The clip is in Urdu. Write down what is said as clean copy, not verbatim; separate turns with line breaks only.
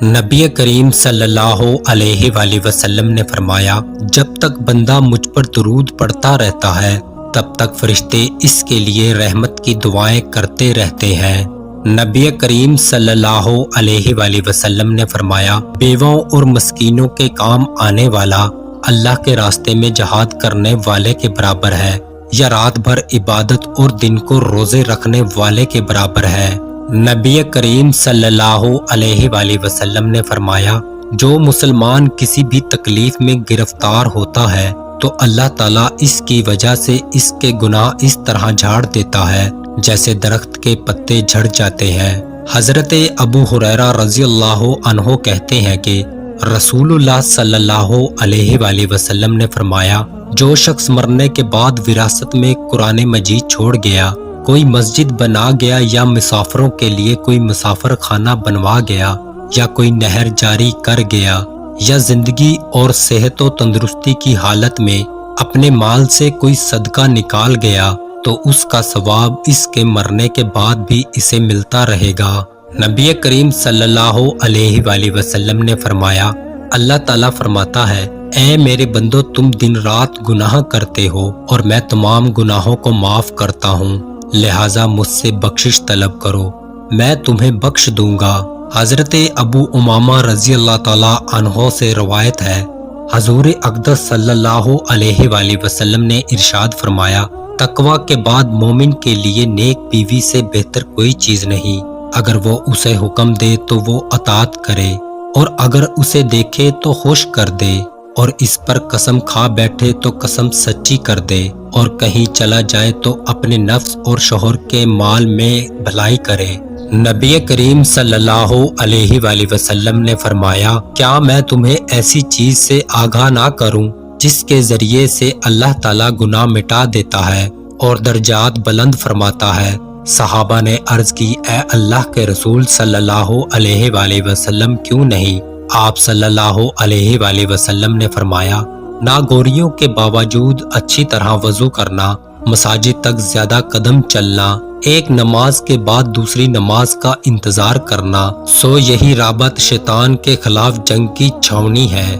نبی کریم صلی اللہ علیہ وآلہ وسلم نے فرمایا، جب تک بندہ مجھ پر درود پڑھتا رہتا ہے تب تک فرشتے اس کے لیے رحمت کی دعائیں کرتے رہتے ہیں۔ نبی کریم صلی اللہ علیہ وآلہ وسلم نے فرمایا، بیواؤں اور مسکینوں کے کام آنے والا اللہ کے راستے میں جہاد کرنے والے کے برابر ہے، یا رات بھر عبادت اور دن کو روزے رکھنے والے کے برابر ہے۔ نبی کریم صلی اللہ علیہ وآلہ وسلم نے فرمایا، جو مسلمان کسی بھی تکلیف میں گرفتار ہوتا ہے تو اللہ تعالیٰ اس کی وجہ سے اس کے گناہ اس طرح جھاڑ دیتا ہے جیسے درخت کے پتے جھڑ جاتے ہیں۔ حضرت ابو ہریرہ رضی اللہ عنہ کہتے ہیں کہ رسول اللہ صلی اللہ علیہ وآلہ وسلم نے فرمایا، جو شخص مرنے کے بعد وراثت میں قرآن مجید چھوڑ گیا، کوئی مسجد بنا گیا، یا مسافروں کے لیے کوئی مسافر خانہ بنوا گیا، یا کوئی نہر جاری کر گیا، یا زندگی اور صحت و تندرستی کی حالت میں اپنے مال سے کوئی صدقہ نکال گیا، تو اس کا ثواب اس کے مرنے کے بعد بھی اسے ملتا رہے گا۔ نبی کریم صلی اللہ علیہ وآلہ وسلم نے فرمایا، اللہ تعالیٰ فرماتا ہے، اے میرے بندو، تم دن رات گناہ کرتے ہو اور میں تمام گناہوں کو معاف کرتا ہوں، لہٰذا مجھ سے بخشش طلب کرو، میں تمہیں بخش دوں گا۔ حضرت ابو امامہ رضی اللہ تعالیٰ عنہ سے روایت ہے، حضور اقدس صلی اللہ علیہ وآلہ وسلم نے ارشاد فرمایا، تقوی کے بعد مومن کے لیے نیک بیوی سے بہتر کوئی چیز نہیں، اگر وہ اسے حکم دے تو وہ اطاعت کرے، اور اگر اسے دیکھے تو خوش کر دے، اور اس پر قسم کھا بیٹھے تو قسم سچی کر دے، اور کہیں چلا جائے تو اپنے نفس اور شوہر کے مال میں بھلائی کرے۔ نبی کریم صلی اللہ علیہ وآلہ وسلم نے فرمایا، کیا میں تمہیں ایسی چیز سے آگاہ نہ کروں جس کے ذریعے سے اللہ تعالیٰ گناہ مٹا دیتا ہے اور درجات بلند فرماتا ہے؟ صحابہ نے عرض کی، اے اللہ کے رسول صلی اللہ علیہ وآلہ وسلم، کیوں نہیں؟ آپ صلی اللہ علیہ وآلہ وسلم نے فرمایا، ناگوریوں کے باوجود اچھی طرح وضو کرنا، مساجد تک زیادہ قدم چلنا، ایک نماز کے بعد دوسری نماز کا انتظار کرنا، سو یہی رابط شیطان کے خلاف جنگ کی چھاؤنی ہے۔